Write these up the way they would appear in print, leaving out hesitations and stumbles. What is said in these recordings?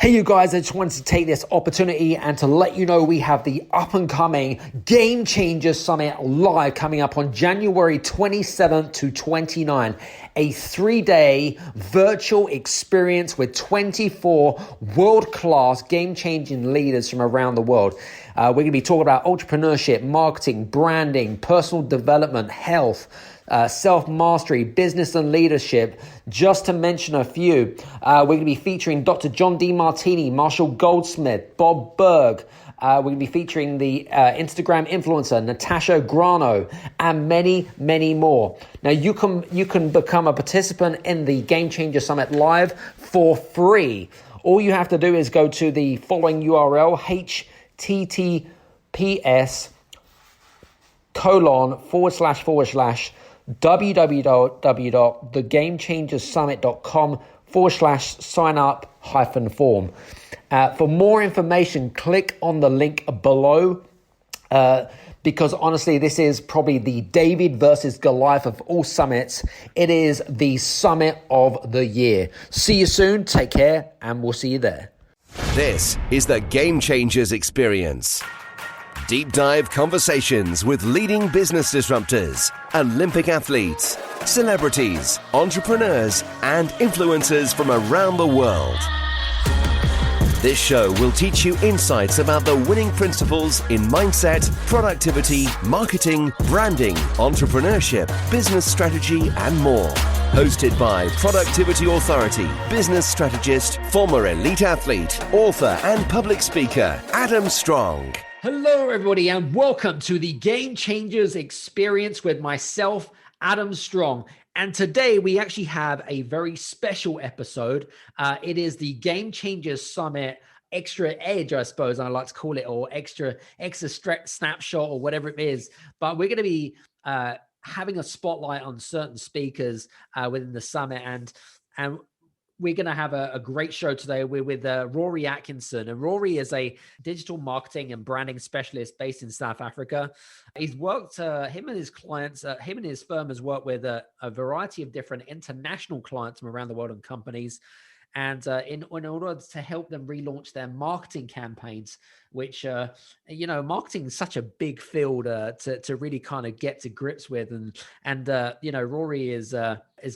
Hey you guys, I just wanted to take this opportunity and to let you know we have the up and coming Game Changers Summit live coming up on January 27th to 29th. A 3-day virtual experience with 24 world-class game-changing leaders from around the world. We're going to be talking about entrepreneurship, marketing, branding, personal development, health, self-mastery, business and leadership, just to mention a few. We're going to be featuring Dr. John D. Martini, Marshall Goldsmith, Bob Berg. We're going to be featuring the Instagram influencer, Natasha Grano, and many, many more. Now, you can become a participant in the Game Changer Summit Live for free. All you have to do is go to the following URL, https:// www.thegamechangersummit.com/sign-up-form. For more information, click on the link below, because honestly, this is probably the David versus Goliath of all summits. It is the summit of the year. See you soon, take care, and we'll see you there. This is the Game Changers Experience. Deep dive conversations with leading business disruptors, Olympic athletes, celebrities, entrepreneurs, and influencers from around the world. This show will teach you insights about the winning principles in mindset, productivity, marketing, branding, entrepreneurship, business strategy, and more. Hosted by Productivity Authority, business strategist, former elite athlete, author, and public speaker, Adam Strong. Hello, everybody, and welcome to the Game Changers Experience with myself, Adam Strong. And today we actually have a very special episode. It is the Game Changers Summit Extra Edge, I suppose I like to call it, or extra snapshot, or whatever it is. But we're going to be having a spotlight on certain speakers within the summit, and we're going to have a great show today. We're with Rory Atkinson, and Rory is a digital marketing and branding specialist based in South Africa. He's worked, him and his clients, him and his firm has worked with a variety of different international clients from around the world and companies. And in order to help them relaunch their marketing campaigns, which, marketing is such a big field to really kind of get to grips with. And Rory has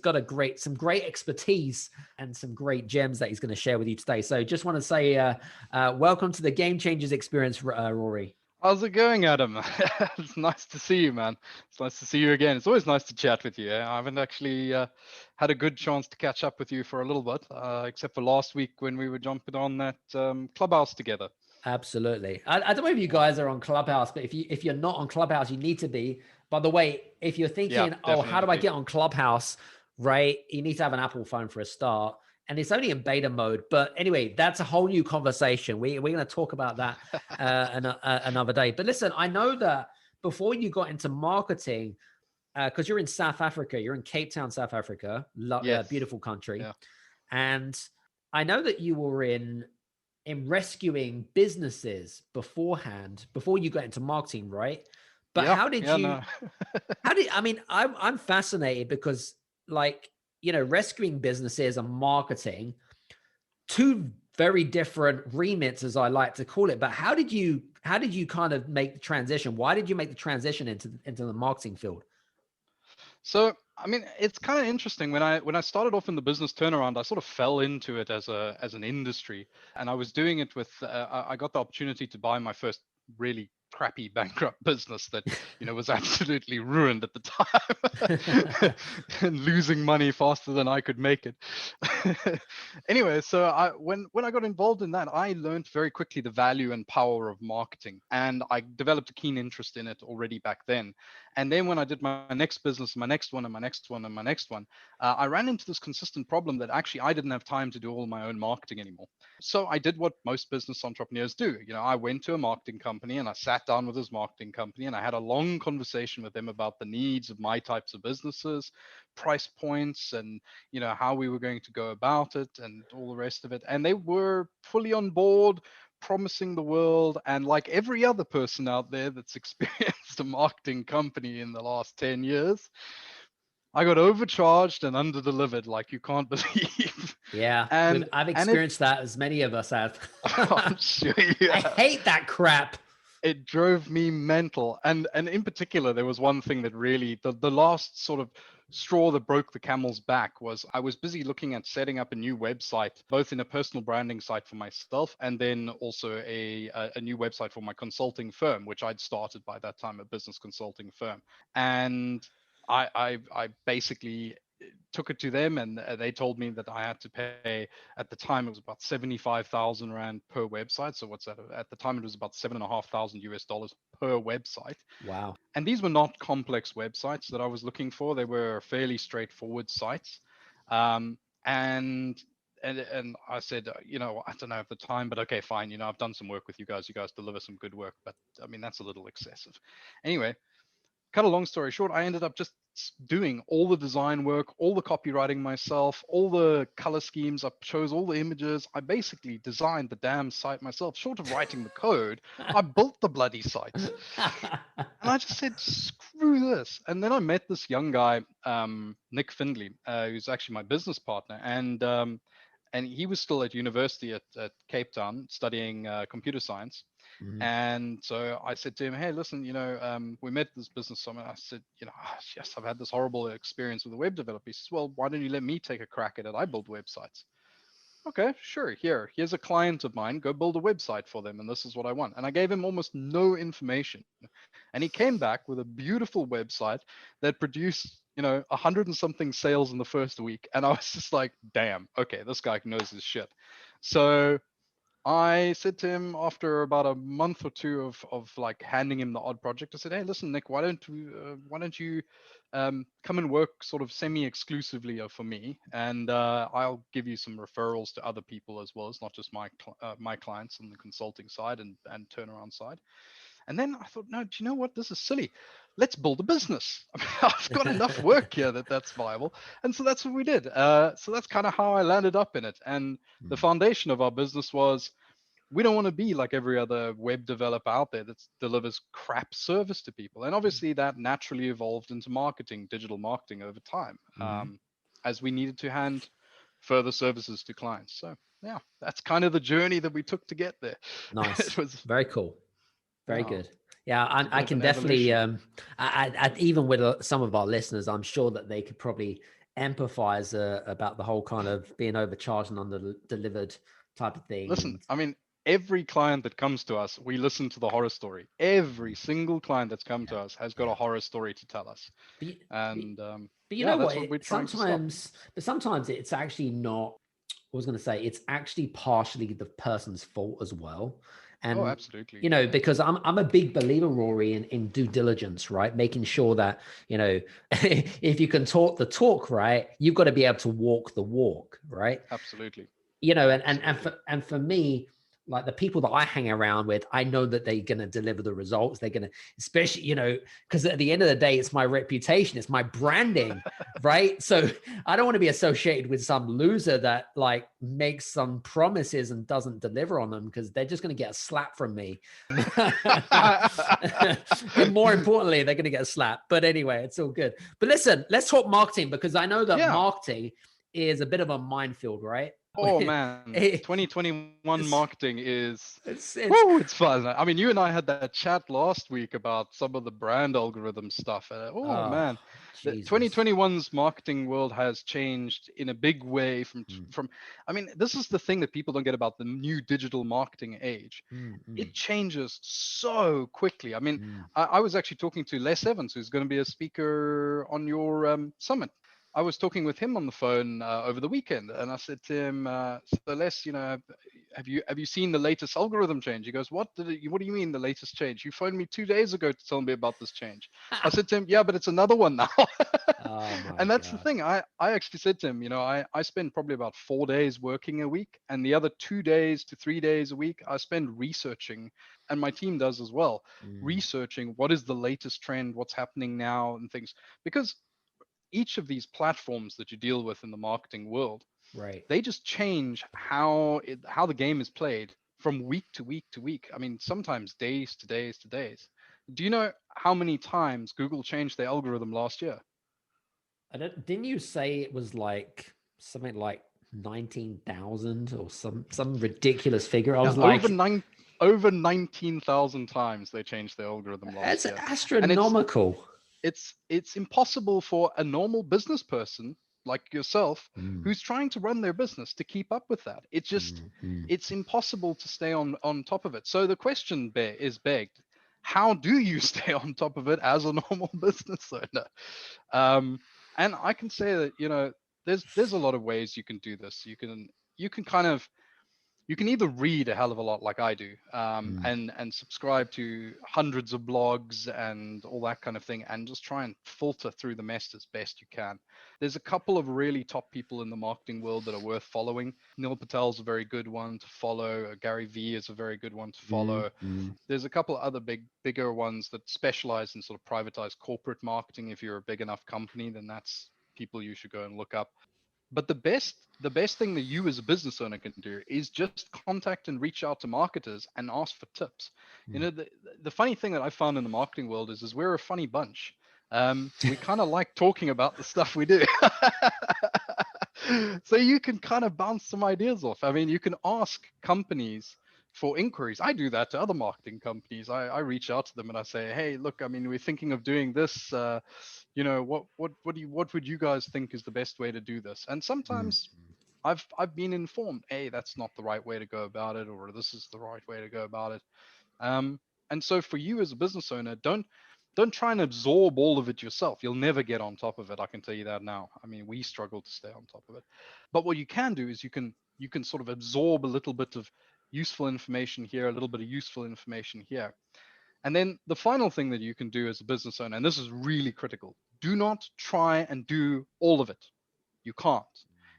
got some great expertise and some great gems that he's going to share with you today. So just want to say welcome to the Game Changers Experience, Rory. How's it going, Adam? It's nice to see you, man. It's nice to see you again. It's always nice to chat with you. I haven't actually had a good chance to catch up with you for a little bit, except for last week when we were jumping on that Clubhouse together. Absolutely. I don't know if you guys are on Clubhouse, but if you're not on Clubhouse, you need to be. By the way, if you're thinking, how do I get on Clubhouse, right? You need to have an Apple phone for a start. And it's only in beta mode. But anyway, that's a whole new conversation. We're going to talk about that another day. But listen, I know that before you got into marketing, because you're in South Africa, you're in Cape Town, South Africa, beautiful country. Yeah. And I know that you were in rescuing businesses beforehand, before you got into marketing, right? But I'm fascinated because rescuing businesses and marketing, two very different remits, as I like to call it. But how did you kind of make the transition? Why did you make the transition into the marketing field? So, it's kind of interesting. When I started off in the business turnaround, I sort of fell into it as an industry, and I was doing it with. I got the opportunity to buy my first really crappy bankrupt business that was absolutely ruined at the time and losing money faster than I could make it. Anyway, so when I got involved in that, I learned very quickly the value and power of marketing, and I developed a keen interest in it already back then. And then when I did my next business, my next one, and my next one, and my next one, I ran into this consistent problem that actually I didn't have time to do all my own marketing anymore. So I did what most business entrepreneurs do. I went to a marketing company and I sat down with this marketing company and I had a long conversation with them about the needs of my types of businesses, price points, and how we were going to go about it and all the rest of it. And they were fully on board, promising the world. And like every other person out there that's experienced a marketing company in the last 10 years, I got overcharged and underdelivered like you can't believe. Yeah, And I've and it experienced that as many of us have. I'm sure you I have. hate that crap. It drove me mental. And in particular, there was one thing that really the last sort of straw that broke the camel's back was I was busy looking at setting up a new website, both in a personal branding site for myself and then also a new website for my consulting firm, which I'd started by that time, a business consulting firm. And I basically took it to them, and they told me that I had to pay, at the time it was about 75,000 rand per website. So what's that? At the time it was about 7,500 US dollars per website. Wow. And these were not complex websites that I was looking for. They were fairly straightforward sites. Um, and and I said, I don't know at the time, but okay, fine. I've done some work with you guys. You guys deliver some good work, but I mean that's a little excessive. Anyway, cut a long story short, I ended up just doing all the design work, all the copywriting myself, all the color schemes. I chose all the images. I basically designed the damn site myself. Short of writing the code, I built the bloody site. And I just said, screw this. And then I met this young guy, Nick Findley, who's actually my business partner. And he was still at university at Cape Town studying computer science. Mhm. And so I said to him, hey, listen, we met this business summit. I said, yes, I've had this horrible experience with a web developer. He says, well, why don't you let me take a crack at it? I build websites. Okay, sure. Here's a client of mine. Go build a website for them. And this is what I want. And I gave him almost no information. And he came back with a beautiful website that produced, 100 and something sales in the first week. And I was just like, damn, okay, this guy knows his shit. So I said to him after about a month or two of like handing him the odd project, I said, hey, listen, Nick, why don't you come and work sort of semi-exclusively for me, and I'll give you some referrals to other people as well as not just my clients on the consulting side and turnaround side. And then I thought, no, do you know what? This is silly. Let's build a business. I mean, I've got enough work here that's viable. And so that's what we did. So that's kind of how I landed up in it. And the Mm. foundation of our business was we don't want to be like every other web developer out there that delivers crap service to people. And obviously that naturally evolved into marketing, digital marketing over time, Mhm. as we needed to hand further services to clients. So yeah, that's kind of the journey that we took to get there. It Nice. was, Very cool. Very yeah, good. Yeah, it's a bit I of can an definitely, evolution. even with some of our listeners, I'm sure that they could probably empathize about the whole kind of being overcharged and under delivered type of thing. Listen, And I mean, every client that comes to us, we listen to the horror story. Every single client that's come yeah, to us has got yeah. a horror story to tell us. But, but, And but you yeah, know that's what? what we're trying to stop. Sometimes it's actually not. I was going to say it's actually partially the person's fault as well. Oh, And absolutely. because I'm a big believer, Rory, in due diligence, right? Making sure that, if you can talk the talk, right, you've got to be able to walk the walk, right? Absolutely. And Absolutely. for me, like the people that I hang around with, I know that they're going to deliver the results. They're going to, especially, because at the end of the day, it's my reputation, it's my branding, right? So I don't want to be associated with some loser that like makes some promises and doesn't deliver on them, because they're just going to get a slap from me. And more importantly, they're going to get a slap. But anyway, it's all good. But listen, let's talk marketing, because I know that Yeah. marketing is a bit of a minefield, right? Oh man, it's 2021 marketing is, it's woo, it's fun. I mean, you and I had that chat last week about some of the brand algorithm stuff. Oh oh man, the Jesus. 2021's marketing world has changed in a big way Mm, from. I mean, this is the thing that people don't get about the new digital marketing age. mm, mm, It changes so quickly. I mean, mm. I was actually talking to Les Evans, who's going to be a speaker on your summit. I was talking with him on the phone over the weekend, and I said to him, "So Les, have you seen the latest algorithm change?" He goes, "What what do you mean the latest change? You phoned me 2 days ago to tell me about this change." I said to him, "Yeah, but it's another one now." Oh my And that's the God. thing. I actually said to him, I spend probably about 4 days working a week, and the other 2 days to 3 days a week I spend researching, and my team does as well, Mm, researching what is the latest trend, what's happening now, and things. Because each of these platforms that you deal with in the marketing world, right. they just change how the game is played from week to week to week. I mean, sometimes days to days to days. Do you know how many times Google changed their algorithm last year? Didn't you say it was like something like 19,000 or some ridiculous figure. I Yeah, was like, over 19,000 times they changed their algorithm last that's year. And astronomical. it's impossible for a normal business person like yourself Mm, who's trying to run their business to keep up with that. mm. It's impossible to stay on top of it. So the question is begged, how do you stay on top of it as a normal business owner? And I can say that, there's a lot of ways you can do this. You can kind of you can either read a hell of a lot like I do, Mm, and subscribe to hundreds of blogs and all that kind of thing, and just try and filter through the mess as best you can. There's a couple of really top people in the marketing world that are worth following. Neil Patel's a very good one to follow. Gary Vee is a very good one to mm, follow. mm, There's a couple of other bigger ones that specialize in sort of privatized corporate marketing. If you're a big enough company, then that's people you should go and look up. But the best thing that you as a business owner can do is just contact and reach out to marketers and ask for tips. You mm. know, the funny thing that I found in the marketing world is we're a funny bunch. We kind of like talking about the stuff we do. So you can kind of bounce some ideas off. I mean, you can ask companies for inquiries. I do that to other marketing companies. I reach out to them and I say, hey, look, I mean, we're thinking of doing this. What would you guys think is the best way to do this? And Mm. sometimes I've been informed, hey, that's not the right way to go about it, or this is the right way to go about it. Um, and so for you as a business owner, don't try and absorb all of it yourself. You'll never get on top of it. I can tell you that now. I mean, we struggle to stay on top of it. But what you can do is you can sort of absorb a little bit of useful information here, a little bit of useful information here. And then the final thing that you can do as a business owner, and this is really critical, do not try and do all of it. You can't.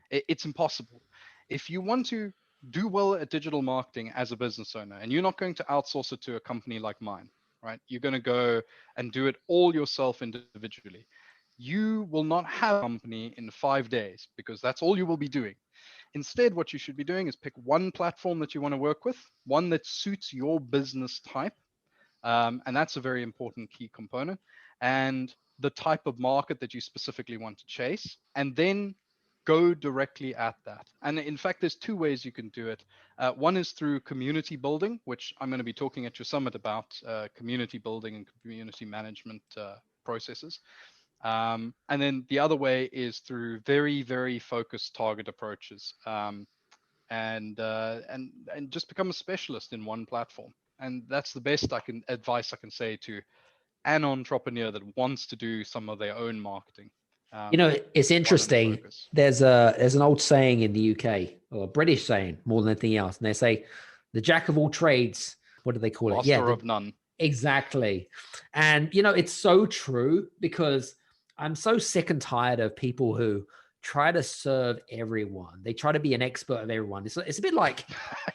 It's impossible. If you want to do well at digital marketing as a business owner, and you're not going to outsource it to a company like mine, right? You're going to go and do it all yourself individually. You will not have a company in 5 days because that's all you will be doing. Instead, what you should be doing is pick one platform that you want to work with, one that suits your business type, and that's a very important key component, and the type of market that you specifically want to chase, and then go directly at that. And in fact, there's two ways you can do it. One is through community building, which I'm going to be talking at your summit about, community building and community management processes. And then the other way is through very, very focused target approaches. And just become a specialist in one platform. And that's the best advice I can say to an entrepreneur that wants to do some of their own marketing. It's Try and interesting. focus. There's an old saying in the UK, or a British saying more than anything else, and they say, "The jack of all trades." What do they call it? Yeah, Master of none. exactly. And it's so true, because I'm so sick and tired of people who try to serve everyone. They try to be an expert of everyone. It's a bit like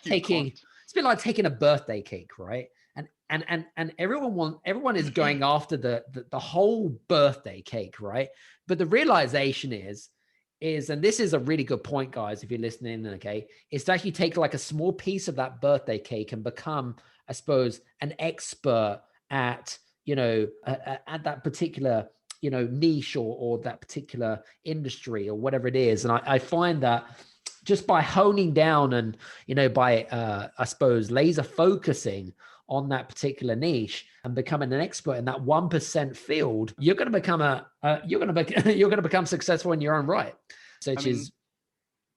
You taking can't. it's a bit like taking a birthday cake, right? And everyone is going after the whole birthday cake, right? But the realization is, and this is a really good point, guys, if you're listening, okay, is to actually take like a small piece of that birthday cake and become, I suppose, an expert at at that particular niche, or that particular industry, or whatever it is. And I find that just by honing down and by I suppose laser focusing on that particular niche and becoming an expert in that 1% field, you're going to become you're going to become successful in your own right. So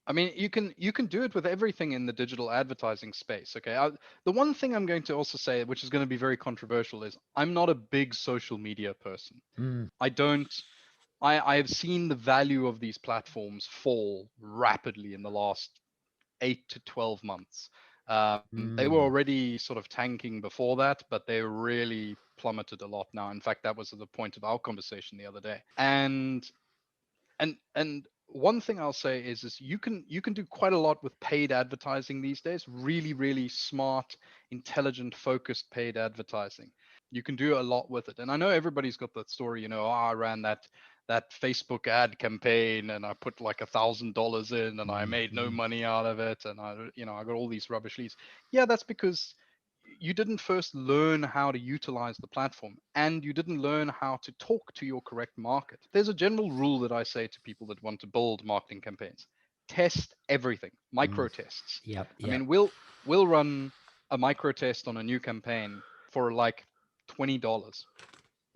I mean, you can do it with everything in the digital advertising space. Okay. The one thing I'm going to also say, which is going to be very controversial, is I'm not a big social media person. Mm, I don't. I have seen the value of these platforms fall rapidly in the last 8 to 12 months. They were mm. already sort of tanking before that, but they really plummeted a lot now. In fact, that was the point of our conversation the other day. And one thing I'll say is you can do quite a lot with paid advertising these days. Really, really smart, intelligent, focused paid advertising. You can do a lot with it. And I know everybody's got that story, I ran that Facebook ad campaign and I put like $1,000 in and I made no money out of it, and I got all these rubbish leads. Yeah, that's because you didn't first learn how to utilize the platform, and you didn't learn how to talk to your correct market. There's a general rule that I say to people that want to build marketing campaigns: test everything, Mm. micro tests. Yep. I mean, Yep. we'll run a micro test on a new campaign for like $20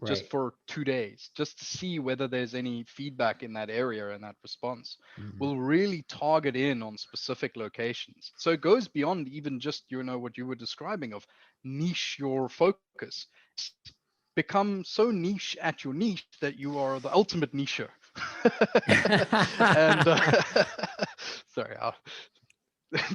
just Right. for 2 days, just to see whether there's any feedback in that area and that response. Mm. We'll really target in on specific locations. So it goes beyond even just, what you were describing of niche your focus. Become so niche at your niche that you are the ultimate nicher. And sorry,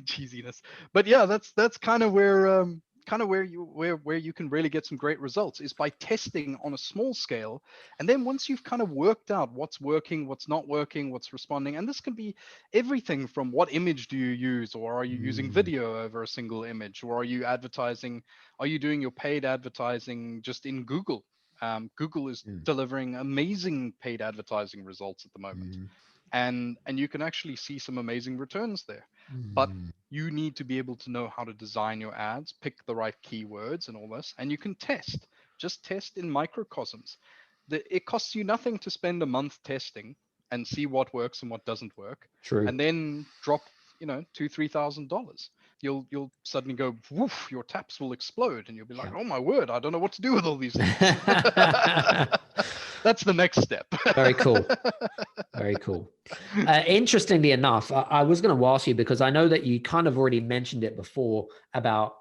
cheesiness. But yeah, that's kind of where you can really get some great results is by testing on a small scale. And then once you've kind of worked out what's working, what's not working, what's responding, and this can be everything from what image do you use, or are you using Mm. video over a single image, or are you doing your paid advertising just in Google? Google is Mm. delivering amazing paid advertising results at the moment, Mm. and you can actually see some amazing returns there. But Mm. you need to be able to know how to design your ads, pick the right keywords and all this, and you can just test in microcosms. It costs you nothing to spend a month testing and see what works and what doesn't work, True. and then drop, $2,000-3,000. You'll suddenly go, woof, your taps will explode, and you'll be like, Yeah. oh my word, I don't know what to do with all these leads. That's the next step. Very cool. Very cool. Interestingly enough, I was going to ask you because I know that you kind of already mentioned it before about,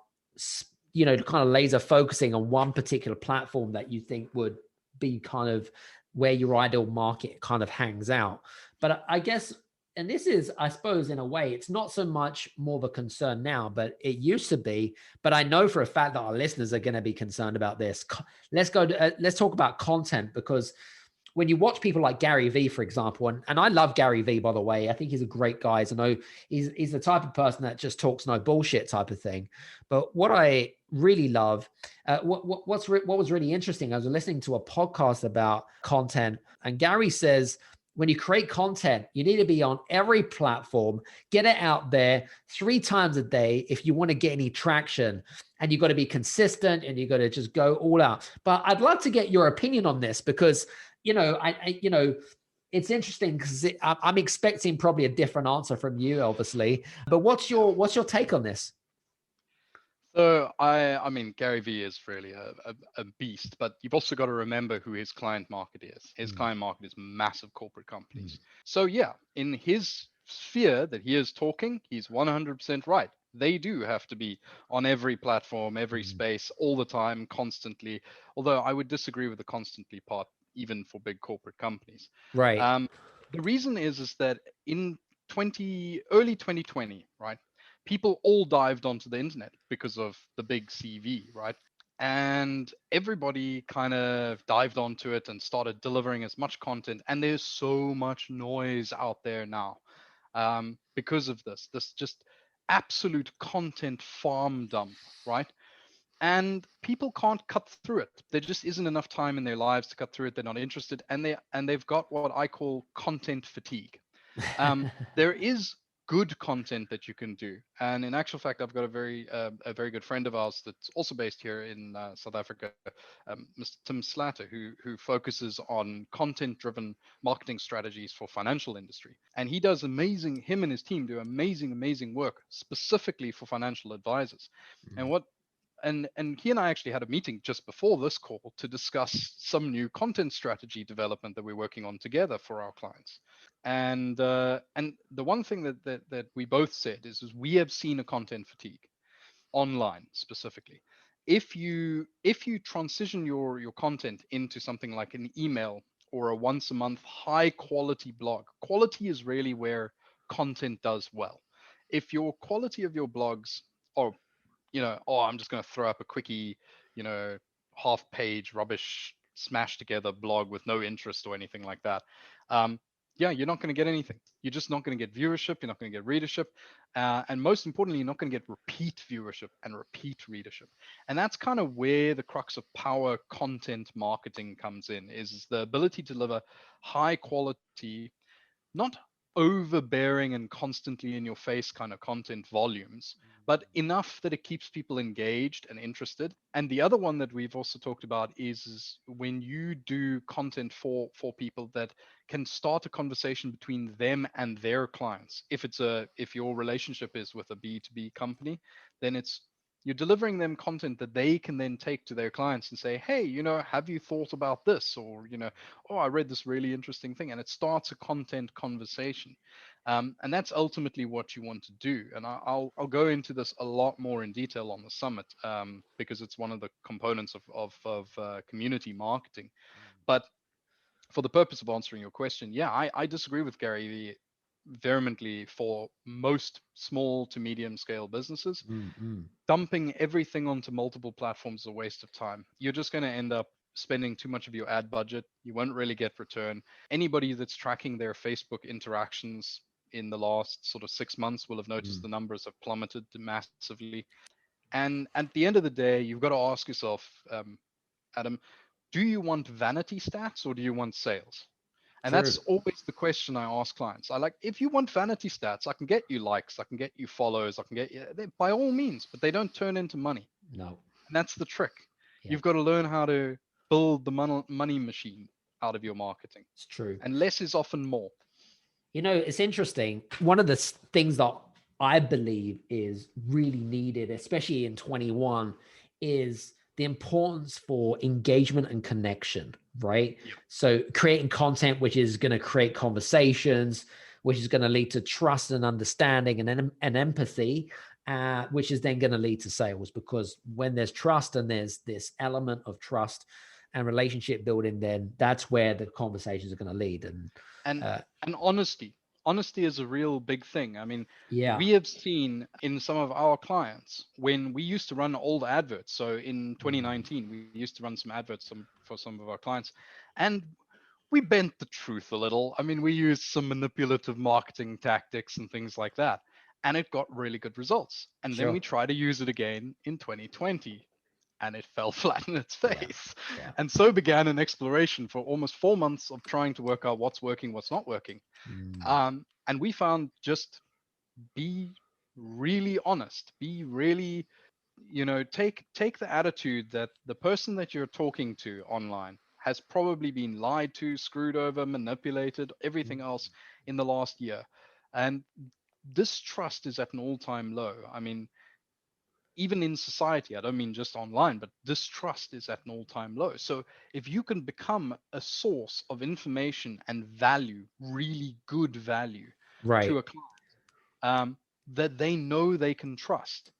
kind of laser focusing on one particular platform that you think would be kind of where your ideal market kind of hangs out. But I guess, and this is, I suppose, in a way, it's not so much more of a concern now, but it used to be. But I know for a fact that our listeners are going to be concerned about this. Let's talk about content, because when you watch people like Gary Vee, for example, and I love Gary Vee, by the way, I think he's a great guy. I know he's the type of person that just talks no bullshit type of thing. But what I really love, what was really interesting, I was listening to a podcast about content, and Gary says, when you create content, you need to be on every platform, get it out there 3 times a day if you want to get any traction. And you've got to be consistent and you've got to just go all out. But I'd love to get your opinion on this because it's interesting because I'm expecting probably a different answer from you, obviously. But what's your take on this? So I mean, Gary Vee is really a beast, but you've also got to remember who his client market is. His Mm, client market is massive corporate mm, companies. So yeah, in his sphere that he is talking, he's 100% right. They do have to be on every platform, every mm. space, all the time, constantly. Although I would disagree with the constantly part, even for big corporate companies. Right. Um, the reason is that in early 2020, right? People all dived onto the internet because of the big CV, right? And everybody kind of dived onto it and started delivering as much content. And there's so much noise out there now because of this just absolute content farm dump, right? And people can't cut through it. There just isn't enough time in their lives to cut through it. They're not interested, and they've got what I call content fatigue. um, there is good content that you can do, and in actual fact, I've got a very good friend of ours that's also based here in South Africa, Mr. Tim Slatter, who focuses on content-driven marketing strategies for financial industry, and he does amazing. Him and his team do amazing work specifically for financial advisors, and Mm, what. And he and I actually had a meeting just before this call to discuss some new content strategy development that we're working on together for our clients. And the one thing that we both said is we have seen a content fatigue online specifically. If you transition your content into something like an email or a once a month high quality blog, quality is really where content does well. If your quality of your blogs are, oh, I'm just going to throw up a quickie, you know, half page rubbish smashed together blog with no interest or anything like that. Um, yeah, you're not going to get anything. You're just not going to get viewership. You're not going to get readership. And most importantly, you're not going to get repeat viewership and repeat readership. And that's kind of where the crux of power content marketing comes in, is the ability to deliver high quality, not overbearing and constantly in your face kind of content volumes, but enough that it keeps people engaged and interested. And the other one that we've also talked about is when you do content for people that can start a conversation between them and their clients. If your relationship is with a B2B company, then you're delivering them content that they can then take to their clients and say, hey, have you thought about this? Or, oh, I read this really interesting thing. And it starts a content conversation. And that's ultimately what you want to do. And I'll go into this a lot more in detail on the summit, because it's one of the components of community marketing. But for the purpose of answering your question, yeah, I disagree with Gary vehemently. For most small to medium scale businesses, dumping everything onto multiple platforms is a waste of time. You're just going to end up spending too much of your ad budget. You won't really get return. Anybody that's tracking their Facebook interactions in the last sort of 6 months will have noticed the numbers have plummeted massively. And at the end of the day, you've got to ask yourself, Adam, do you want vanity stats or do you want sales? And True. that's always the question I ask clients. If you want vanity stats, I can get you likes, I can get you follows, I can get you, by all means, but they don't turn into money. No. And that's the trick. Yeah, You've got to learn how to build the money machine out of your marketing. it's true. And less is often more. It's interesting. One of the things that I believe is really needed, especially in 21, is the importance for engagement and connection, right? Yep. So creating content which is going to create conversations, which is going to lead to trust and understanding and empathy, which is then going to lead to sales. Because when there's trust and there's this element of trust and relationship building, then that's where the conversations are going to lead. And Uh, and honesty is a real big thing. I mean, yeah. we have seen in some of our clients when we used to run old adverts. So in 2019, we used to run some adverts for some of our clients, and we bent the truth a little. I mean, we used some manipulative marketing tactics and things like that, and it got really good results. And then Sure. we tried to use it again in 2020, and it fell flat in its Yeah. face. Yeah. And so began an exploration for almost 4 months of trying to work out what's working, what's not working. And we found just be really honest, be really, take the attitude that the person that you're talking to online has probably been lied to, screwed over, manipulated, everything else in the last year. And distrust is at an all-time low. I mean, even in society, I don't mean just online, but distrust is at an all-time low. So if you can become a source of information and value, really good value to Right. a client, that they know they can trust.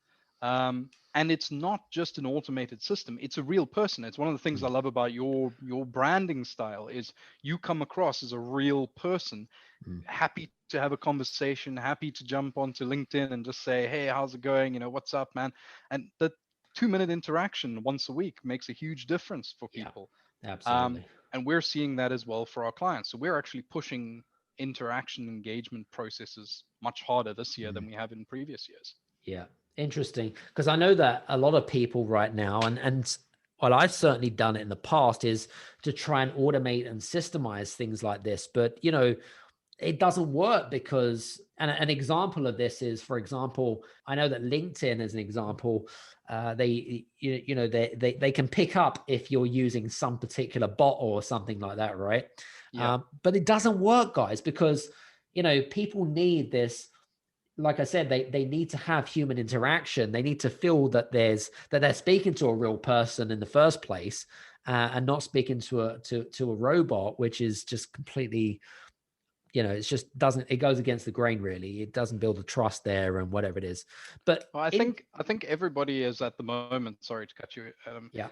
And it's not just an automated system, it's a real person. It's one of the things I love about your branding style is you come across as a real person, happy to have a conversation, happy to jump onto LinkedIn and just say, hey, how's it going? What's up, man? And the 2-minute interaction once a week makes a huge difference for Yeah. people. Um, Absolutely. and we're seeing that as well for our clients. So we're actually pushing interaction engagement processes much harder this year than we have in previous years. Yeah. Interesting. Because I know that a lot of people right now, and well, I've certainly done it in the past, is to try and automate and systemize things like this. But it doesn't work because an example of this is, for example, I know that LinkedIn, as an example, they can pick up if you're using some particular bot or something like that, right? Yeah. But it doesn't work, guys, because people need this. Like I said, they need to have human interaction. They need to feel that they're speaking to a real person in the first place, and not speaking to a robot, which is just completely, it's just doesn't, it goes against the grain, really. It doesn't build a trust there and whatever it is. But Well, I think everybody is at the moment. Sorry to cut you. yeah.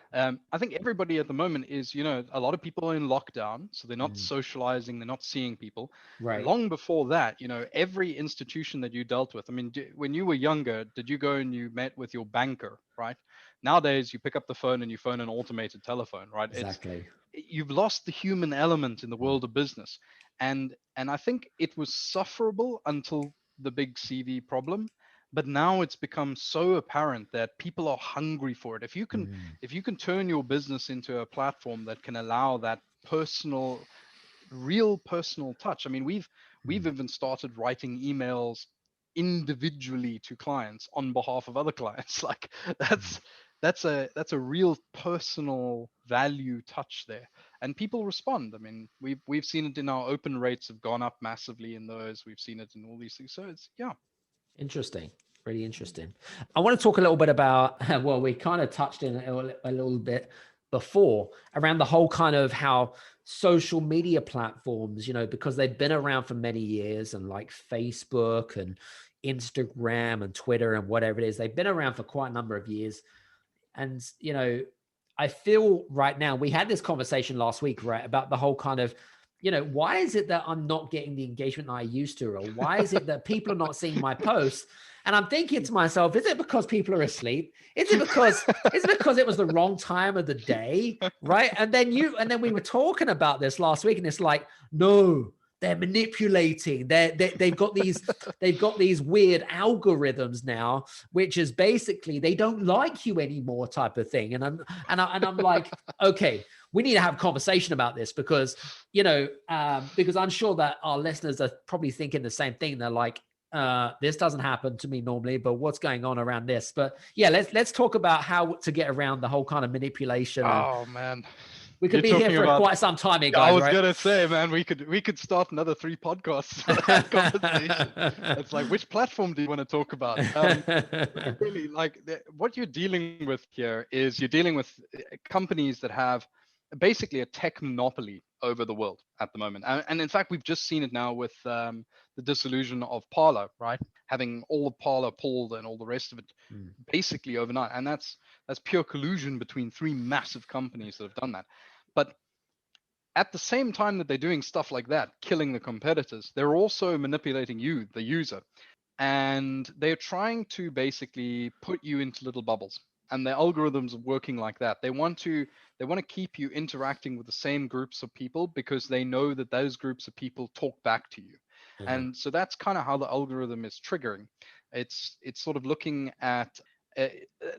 I think everybody at the moment is, a lot of people are in lockdown, so they're not Mm, socializing, they're not seeing people. right. Long before that, every institution that you dealt with. I mean, when you were younger, did you go and you met with your banker, right? Nowadays, you pick up the phone and you phone an automated telephone, right? Exactly. You've lost the human element in the world of business, and I think it was sufferable until the big CV problem, but now it's become so apparent that people are hungry for it. If you can turn your business into a platform that can allow that personal, real personal touch. I mean, We've even started writing emails individually to clients on behalf of other clients. Like Mm. that's a real personal value touch there, and people respond. I mean, we've seen it in our open rates have gone up massively in those. We've seen it in all these things. So it's yeah. Interesting. Really interesting. I want to talk a little bit about, well, we kind of touched in a little bit before around the whole kind of how social media platforms, because they've been around for many years, and like Facebook and Instagram and Twitter and whatever it is, they've been around for quite a number of years. And, I feel right now, we had this conversation last week, right, about the whole kind of, why is it that I'm not getting the engagement that I used to? Or why is it that people are not seeing my posts? And I'm thinking to myself, is it because people are asleep? Is it because it was the wrong time of the day? Right. And then we were talking about this last week, and it's like, no, they're manipulating. They've got these weird algorithms now, which is basically they don't like you anymore, type of thing. And I'm like, okay, we need to have a conversation about this, because because I'm sure that our listeners are probably thinking the same thing. They're like, this doesn't happen to me normally, but what's going on around this? But yeah, let's talk about how to get around the whole kind of manipulation. And Oh man, we could you're be here talking for about. quite some time here, I guys, was right? gonna say, man, we could start another 3 podcasts for that conversation. It's like, which platform do you want to talk about? Really, like what you're dealing with here is you're dealing with companies that have basically a tech monopoly over the world at the moment, and in fact, we've just seen it now with the dissolution of Parler, right? Having all of Parler pulled and all the rest of it, Mm, basically overnight, and that's pure collusion between 3 massive companies that have done that. But at the same time that they're doing stuff like that, killing the competitors, they're also manipulating you, the user, and they're trying to basically put you into little bubbles. And their algorithms are working like that. They want to keep you interacting with the same groups of people because they know that those groups of people talk back to you. uh-huh. And so that's kind of how the algorithm is triggering. It's sort of looking at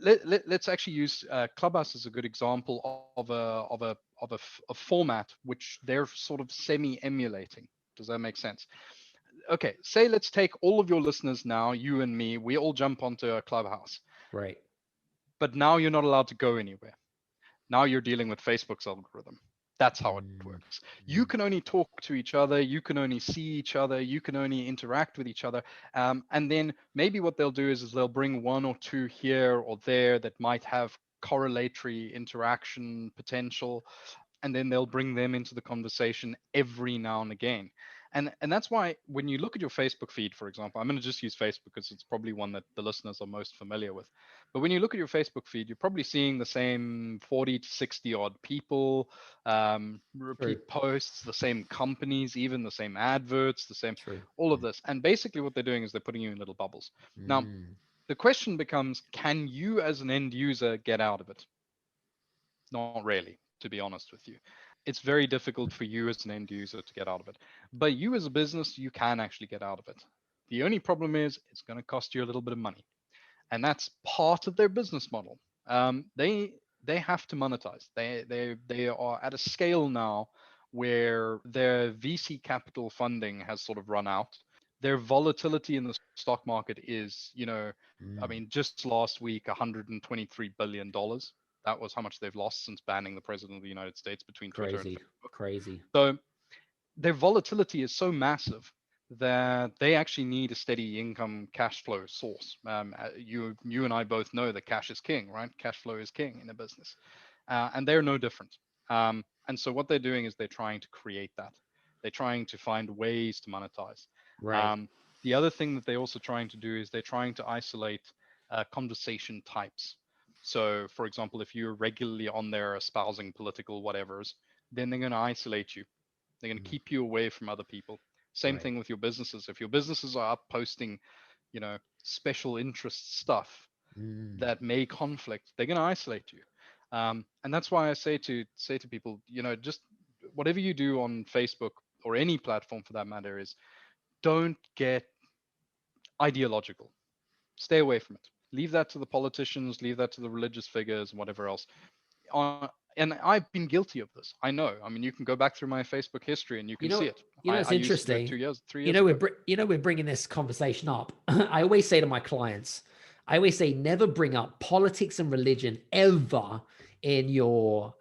let's actually use Clubhouse as a good example of a format which they're sort of semi-emulating. Does that make sense? Okay, say let's take all of your listeners now, you and me, we all jump onto a Clubhouse, Right. but now you're not allowed to go anywhere. Now you're dealing with Facebook's algorithm. That's how it Mm, works. You mm, can only talk to each other, you can only see each other, you can only interact with each other. And then maybe what they'll do is they'll bring 1 or 2 here or there that might have correlatory interaction potential, and then they'll bring them into the conversation every now and again. And that's why when you look at your Facebook feed, for example, I'm going to just use Facebook because it's probably one that the listeners are most familiar with. But when you look at your Facebook feed, you're probably seeing the same 40 to 60 odd people, true. repeat posts, the same companies, even the same adverts, the same, True. all of this. And basically what they're doing is they're putting you in little bubbles. Now, Mm, the question becomes, can you as an end user get out of it? Not really, to be honest with you. It's very difficult for you as an end user to get out of it. But you as a business, you can actually get out of it. The only problem is it's going to cost you a little bit of money, and that's part of their business model. They have to monetize. They are at a scale now where their VC capital funding has sort of run out. Their volatility in the stock market is, I mm. mean, just last week, $123 billion. That was how much they've lost since banning the president of the United States between Twitter and Crazy. Facebook. Crazy. So their volatility is so massive that they actually need a steady income cash flow source. You and I both know that cash is king, right? Cash flow is king in a business, and they're no different. And so what they're doing is they're trying to create that. They're trying to find ways to monetize. Right. Um, the other thing that they're also trying to do is they're trying to isolate conversation types. So, for example, if you're regularly on there espousing political whatevers, then they're going to isolate you. They're going to Mm, keep you away from other people. Same right. thing with your businesses. If your businesses are up posting, special interest stuff Mm, that may conflict, they're going to isolate you. And that's why I say to people, just whatever you do on Facebook or any platform for that matter is don't get ideological. Stay away from it. Leave that to the politicians. Leave that to the religious figures and whatever else. And I've been guilty of this. I know. I mean, you can go back through my Facebook history and you You can know, see it. it's I used to do it interesting. 3 years ago. We're bringing this conversation up. I always say to my clients, I always say, never bring up politics and religion ever in your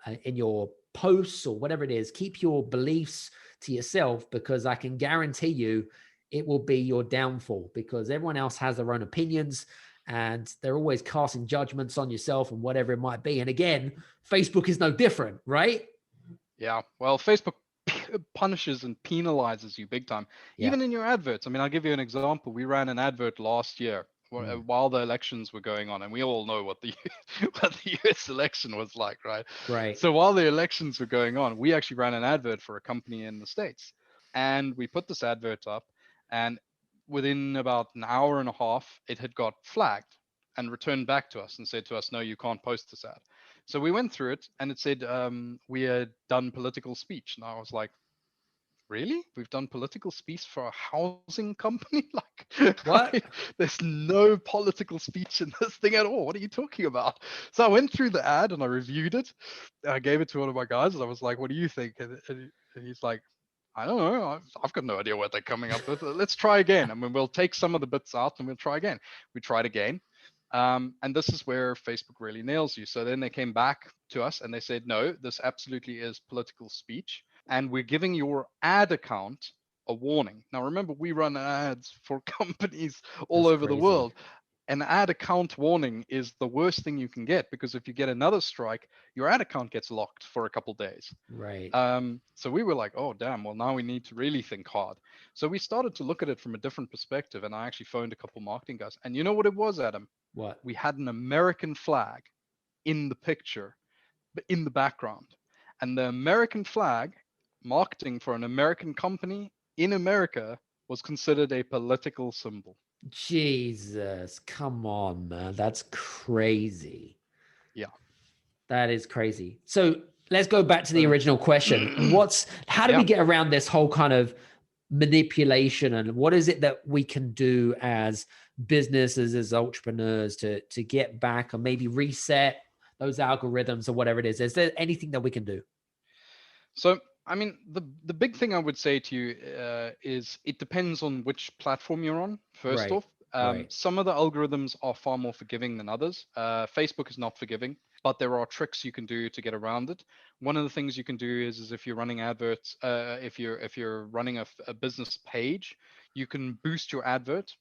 posts or whatever it is. Keep your beliefs to yourself, because I can guarantee you it will be your downfall, because everyone else has their own opinions and they're always casting judgments on yourself and whatever it might be. And again, Facebook is no different, right? Yeah. Well, Facebook punishes and penalizes you big time, Yeah. even in your adverts. I mean, I'll give you an example. We ran an advert last year while the elections were going on, and we all know what the what the US election was like, right? Right. So while the elections were going on, we actually ran an advert for a company in the States, and we put this advert up, and within about an hour and a half, it had got flagged and returned back to us and said to us, no, you can't post this ad. So we went through it, and it said we had done political speech. And I was like, really? We've done political speech for a housing company? Like, What? there's no political speech in this thing at all. What are you talking about? So I went through the ad and I reviewed it. I gave it to one of my guys and I was like, what do you think? And he's like, I don't know. I've got no idea what they're coming up with. Let's try again. I mean, we'll take some of the bits out and we'll try again. We tried again. And this is where Facebook really nails you. So then they came back to us and they said, no, this absolutely is political speech. And we're giving your ad account a warning. Now, remember, we run ads for companies all That's over the crazy. world. An ad account warning is the worst thing you can get, because if you get another strike, your ad account gets locked for a couple days. Right. So we were like, oh, damn, well, now we need to really think hard. So we started to look at it from a different perspective. And I actually phoned a couple marketing guys. And you know what it was, Adam? What? We had an American flag in the picture, in the background. And the American flag, marketing for an American company in America, was considered a political symbol. Jesus, come on, man. That's crazy. Yeah. That is crazy. So let's go back to the original question. How do we Yeah. get around this whole kind of manipulation, and what is it that we can do as businesses, as entrepreneurs to get back or maybe reset those algorithms or whatever it is? Is there anything that we can do? So, I mean, the big thing I would say to you is it depends on which platform you're on, first Right. off. Right. Some of the algorithms are far more forgiving than others. Facebook is not forgiving, but there are tricks you can do to get around it. One of the things you can do is if you're running adverts, if you're running a business page, you can boost your advert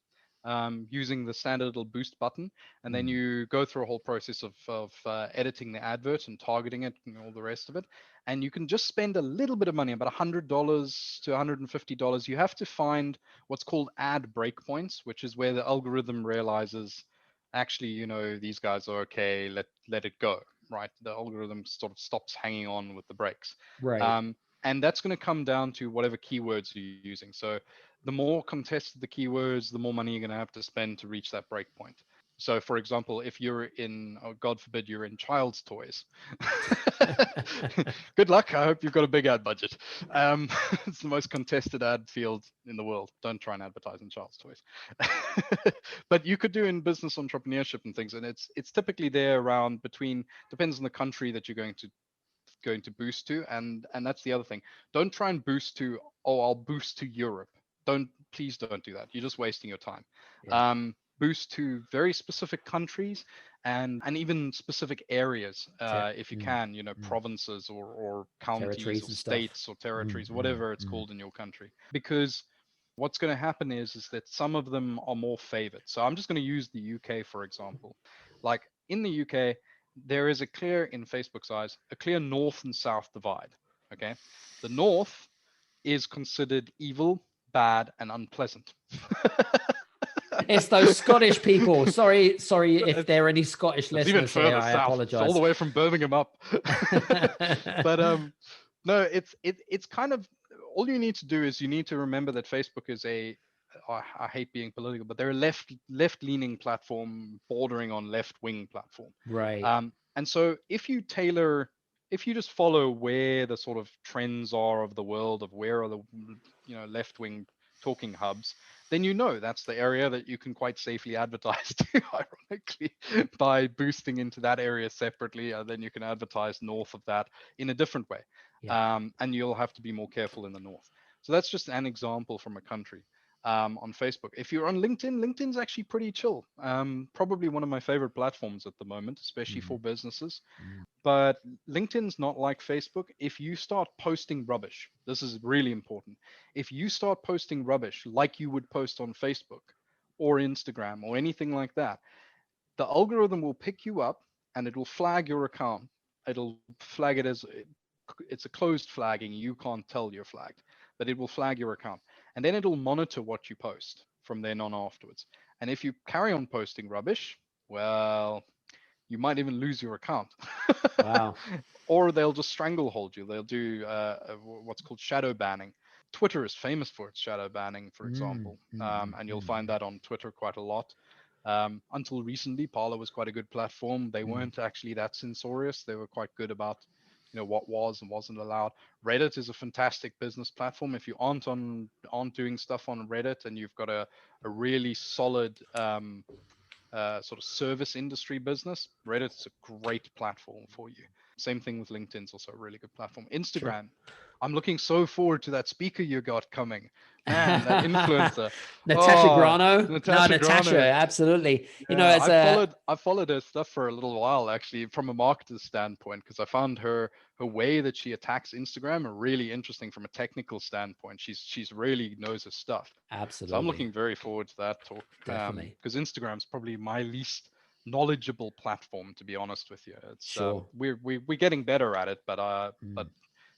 using the standard little boost button, and then you go through a whole process of editing the advert and targeting it and all the rest of it. And you can just spend a little bit of money, about $100 to $150. You have to find what's called ad breakpoints, which is where the algorithm realizes, actually, these guys are okay. Let it go, right? The algorithm sort of stops hanging on with the brakes. Right. And that's going to come down to whatever keywords you're using. So the more contested the keywords, the more money you're going to have to spend to reach that breakpoint. So, for example, if you're in, oh, God forbid, you're in child's toys, good luck. I hope you've got a big ad budget. It's the most contested ad field in the world. Don't try and advertise in child's toys. But you could do in business entrepreneurship and things, and it's typically there around between, depends on the country that you're going to boost to, and that's the other thing. Don't try and boost to, oh, I'll boost to Europe. Please don't do that. You're just wasting your time. Yeah. Boost to very specific countries and even specific areas, if you can, provinces or counties Territories or and stuff. states or territories, whatever it's called in your country. Because what's going to happen is that some of them are more favored. So I'm just going to use the UK, for example. Like in the UK, there is in Facebook's eyes, a clear north and south divide. Okay. The north is considered evil, bad, and unpleasant. It's those Scottish people. Sorry if there are any Scottish It's even listeners here. further I south. It's all apologize. the way from Birmingham up. But no, it's kind of, all you need to do is you need to remember that Facebook is I hate being political, but they're a left-leaning platform bordering on left-wing platform. Right. And so if you just follow where the sort of trends are of the world, of where are the left-wing talking hubs, then you know that's the area that you can quite safely advertise to, ironically, by boosting into that area separately. Then you can advertise north of that in a different way. And you'll have to be more careful in the north. So that's just an example from a country. On Facebook. If you're on LinkedIn, LinkedIn's actually pretty chill. Probably one of my favorite platforms at the moment, especially for businesses. But LinkedIn's not like Facebook. If you start posting rubbish, this is really important. If you start posting rubbish like you would post on Facebook or Instagram or anything like that, the algorithm will pick you up and it will flag your account. It'll flag it as it's a closed flagging. You can't tell you're flagged, but it will flag your account. And then it'll monitor what you post from then on afterwards. And if you carry on posting rubbish, well, you might even lose your account. Wow. Or they'll just stranglehold you. They'll do what's called shadow banning. Twitter is famous for its shadow banning, for example. And you'll find that on Twitter quite a lot. Until recently, Parler was quite a good platform. They weren't actually that censorious. They were quite good about, what was and wasn't allowed. Reddit is a fantastic business platform. If you aren't doing stuff on Reddit and you've got a really solid sort of service industry business, Reddit's a great platform for you. Same thing with LinkedIn's also a really good platform. Instagram, I'm looking so forward to that speaker you got coming. Man, that influencer. Natasha Grano. Natasha Natasha, Grano. absolutely. Yeah, I followed her stuff for a little while, actually, from a marketer's standpoint, because I found her way that she attacks Instagram really interesting from a technical standpoint. She's really knows her stuff. Absolutely. So I'm looking very forward to that talk. Definitely. Because Instagram's probably my least knowledgeable platform, to be honest with you. It's sure. We're getting better at it, but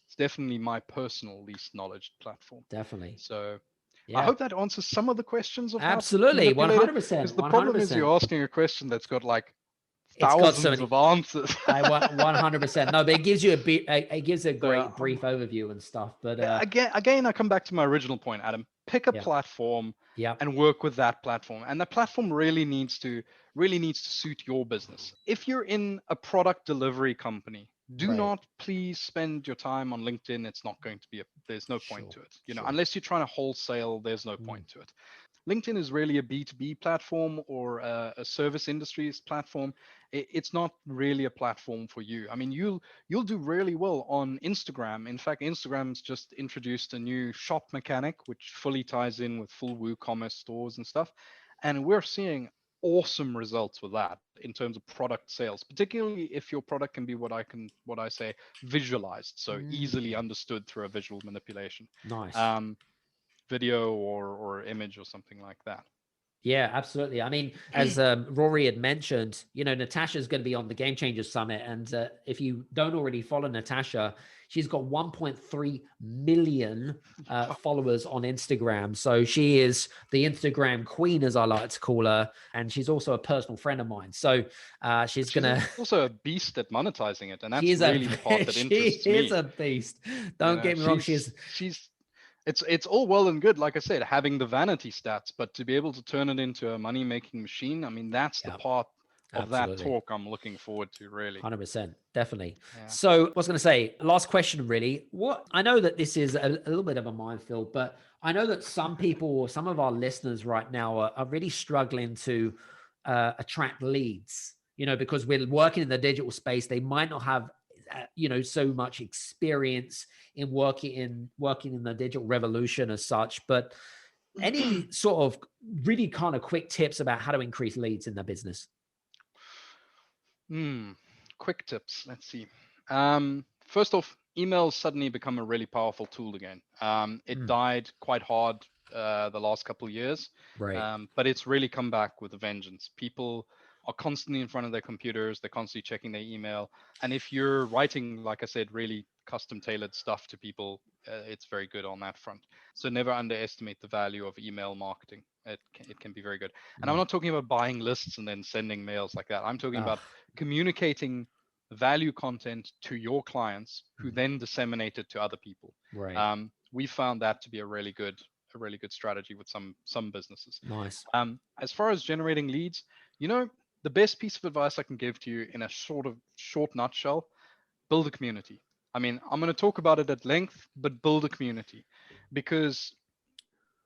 it's definitely my personal least knowledge platform. Definitely. So yeah. I hope that answers some of the questions of absolutely how to manipulate 100%. Because the problem is you're asking a question that's got like it's got so many of answers. I 100%. No, but it gives you it gives a great brief overview and stuff. But again, I come back to my original point, Adam. Pick a platform and work with that platform. And the platform really needs to suit your business. If you're in a product delivery company, do not please spend your time on LinkedIn. It's not going to be there's no point to it. Unless you're trying to wholesale, there's no point to it. LinkedIn is really a B2B platform or a service industries platform. It's not really a platform for you. I mean, you'll do really well on Instagram. In fact, Instagram's just introduced a new shop mechanic, which fully ties in with full WooCommerce stores and stuff. And we're seeing awesome results with that in terms of product sales, particularly if your product can be what I say visualized, so easily understood through a visual manipulation. Nice. Video or image or something like that. Yeah, absolutely. I mean, as Rory had mentioned, Natasha's going to be on the Game Changers Summit. And if you don't already follow Natasha, she's got 1.3 million followers on Instagram. So she is the Instagram queen, as I like to call her. And she's also a personal friend of mine. So she's going to... also a beast at monetizing it. And that's really the part that interests me. She is a beast. Don't get me wrong. It's all well and good, like I said, having the vanity stats, but to be able to turn it into a money-making machine, I mean, that's the part of that talk I'm looking forward to, really. 100%, definitely. Yeah. So I was going to say, last question, really. I know that this is a little bit of a minefield, but I know that some people or some of our listeners right now are really struggling to attract leads, because we're working in the digital space. They might not have so much experience in working in the digital revolution as such, but any sort of really kind of quick tips about how to increase leads in their business? Quick tips. Let's see. First off, emails suddenly become a really powerful tool again. It died quite hard the last couple of years, but it's really come back with a vengeance. People are constantly in front of their computers. They're constantly checking their email. And if you're writing, like I said, really custom tailored stuff to people, it's very good on that front. So never underestimate the value of email marketing. It can be very good. And I'm not talking about buying lists and then sending mails like that. I'm talking about communicating value content to your clients who then disseminate it to other people. We found that to be a really good strategy with some businesses. Nice. As far as generating leads, the best piece of advice I can give to you in a short nutshell, build a community. I mean, I'm going to talk about it at length, but build a community, because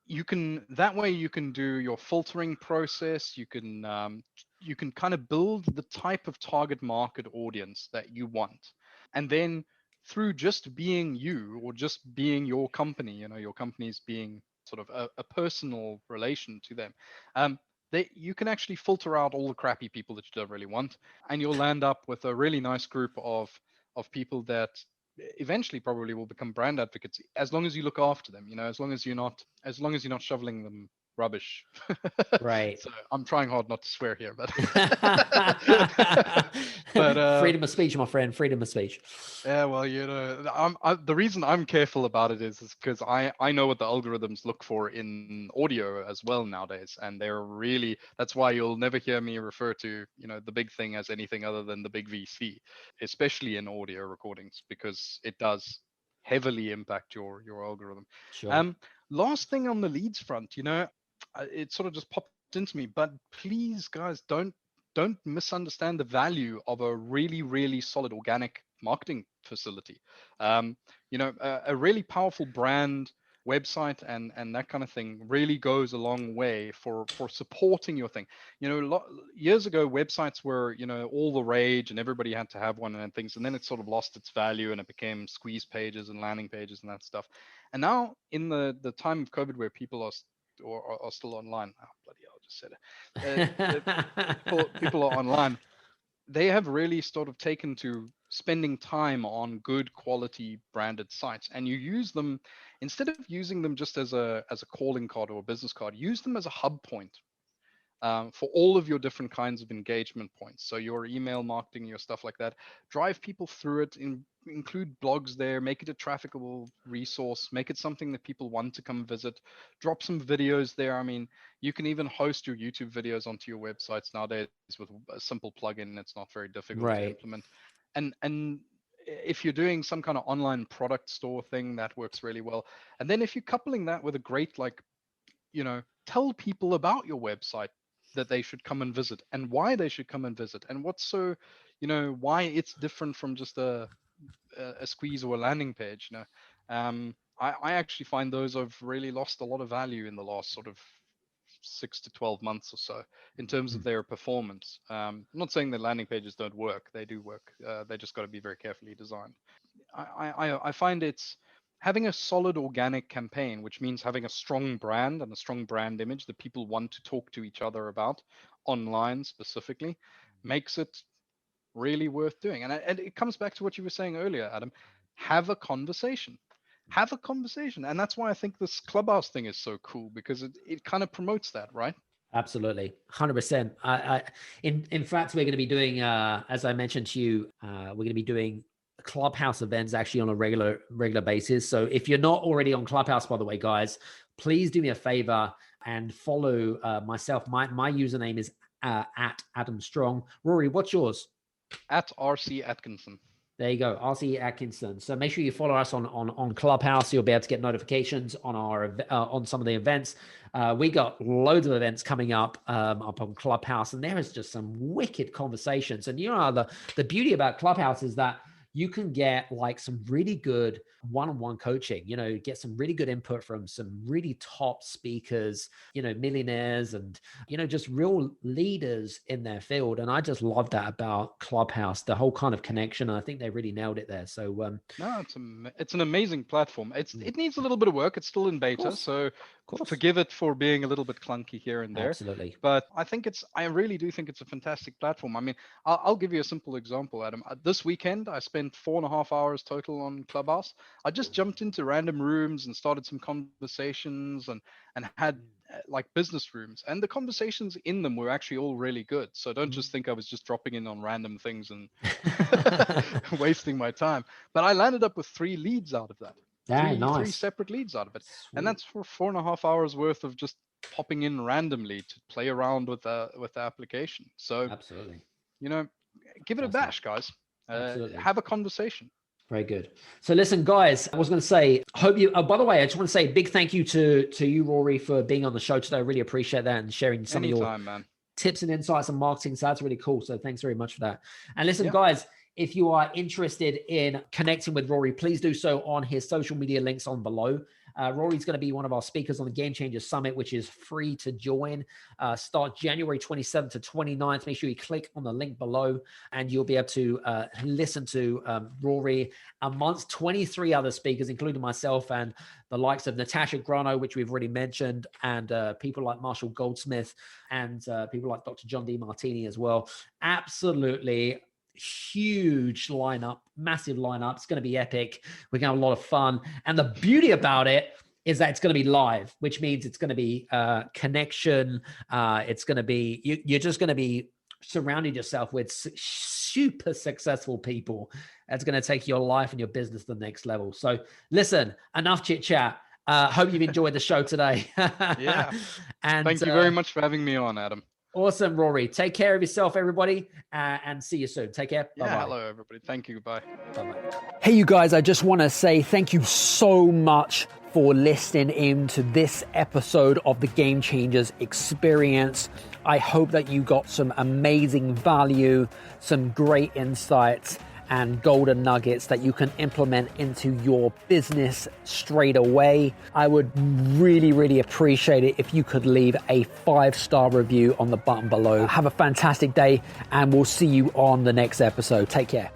that way you can do your filtering process. You can kind of build the type of target market audience that you want, and then through just being you, or just being your company, your company's being sort of a personal relation to them, you can actually filter out all the crappy people that you don't really want, and you'll land up with a really nice group of people that eventually probably will become brand advocates, as long as you look after them, as long as you're not shoveling them rubbish. Right. So I'm trying hard not to swear here, but but Freedom of speech, my friend. Freedom of speech. yeah, well, the reason I'm careful about it is because I know what the algorithms look for in audio as well nowadays, and that's why you'll never hear me refer to the big thing as anything other than the big VC, especially in audio recordings, because it does heavily impact your algorithm. Sure. Last thing on the leads front, it sort of just popped into me, but please, guys, don't misunderstand the value of a really, really solid organic marketing facility. A really powerful brand website and that kind of thing really goes a long way for supporting your thing. Years ago, websites were all the rage, and everybody had to have one and things, and then it sort of lost its value, and it became squeeze pages and landing pages and that stuff. And now, in the time of COVID, where people are still online. Oh, bloody hell, I just said it. People are online. They have really sort of taken to spending time on good quality branded sites, and you use them, instead of using them just as a calling card or a business card, use them as a hub point for all of your different kinds of engagement points. So your email marketing, your stuff like that, drive people through it, include blogs there, make it a trafficable resource, make it something that people want to come visit, drop some videos there. I mean, you can even host your YouTube videos onto your websites nowadays with a simple plugin. It's not very difficult to Right. implement. And if you're doing some kind of online product store thing, that works really well. And then if you're coupling that with a great, tell people about your website, that they should come and visit, and why they should come and visit, and why it's different from just a squeeze or a landing page. I actually find those have really lost a lot of value in the last sort of 6 to 12 months or so in terms of their performance. I'm not saying that landing pages don't work; they do work. They just got to be very carefully designed. I find it's having a solid organic campaign, which means having a strong brand and a strong brand image that people want to talk to each other about online specifically, makes it really worth doing. And it comes back to what you were saying earlier, Adam. Have a conversation. Have a conversation. And that's why I think this Clubhouse thing is so cool, because it kind of promotes that, right? Absolutely, 100%. In fact, we're going to be doing, as I mentioned to you, we're going to be doing Clubhouse events actually on a regular basis. So if you're not already on Clubhouse, by the way, guys, please do me a favor and follow myself. My username is at Adam Strong. Rory, what's yours? At RC Atkinson. There you go, RC Atkinson. So make sure you follow us on Clubhouse. You'll be able to get notifications on our on some of the events. We got loads of events coming up on Clubhouse, and there is just some wicked conversations. And the beauty about Clubhouse is that you can get like some really good one-on-one coaching, get some really good input from some really top speakers, millionaires and, just real leaders in their field. And I just love that about Clubhouse, the whole kind of connection. I think they really nailed it there. So no, it's an amazing platform. It needs a little bit of work. It's still in beta, so forgive it for being a little bit clunky here and there. Absolutely. But I really do think it's a fantastic platform. I mean, I'll give you a simple example, Adam. This weekend, I spent 4.5 hours total on Clubhouse. I just jumped into random rooms and started some conversations and had like business rooms, and the conversations in them were actually all really good. So don't just think I was just dropping in on random things and wasting my time. But I landed up with 3 leads out of that. Three separate leads out of it. Sweet. And that's for 4.5 hours worth of just popping in randomly to play around with the application. So absolutely, give it a bash, guys. Have a conversation. Very good. So listen, guys, I was going to say, hope you, by the way, I just want to say a big thank you to you, Rory, for being on the show today. I really appreciate that and sharing some of your tips and insights on marketing. So that's really cool. So thanks very much for that. And listen, guys, if you are interested in connecting with Rory, please do so on his social media links on below. Rory's going to be one of our speakers on the Game Changers Summit, which is free to join. Start January 27th to 29th. Make sure you click on the link below and you'll be able to listen to Rory amongst 23 other speakers, including myself and the likes of Natasha Grano, which we've already mentioned, and people like Marshall Goldsmith and people like Dr. John Demartini as well. Absolutely huge lineup, massive lineup. It's going to be epic. We're going to have a lot of fun. And the beauty about it is that it's going to be live, which means it's going to be connection. It's going to be, you're just going to be surrounding yourself with super successful people. That's going to take your life and your business to the next level. So listen, enough chit chat. Hope you've enjoyed the show today. Yeah. And thank you very much for having me on, Adam. Awesome, Rory. Take care of yourself, everybody, and see you soon. Take care. Yeah, Bye-bye. hello, everybody. Thank you. Bye. Bye-bye. Hey, you guys, I just want to say thank you so much for listening in to this episode of the Game Changers Experience. I hope that you got some amazing value, some great insights, and golden nuggets that you can implement into your business straight away. I would really, really appreciate it if you could leave a 5-star review on the button below. Have a fantastic day, and we'll see you on the next episode. Take care.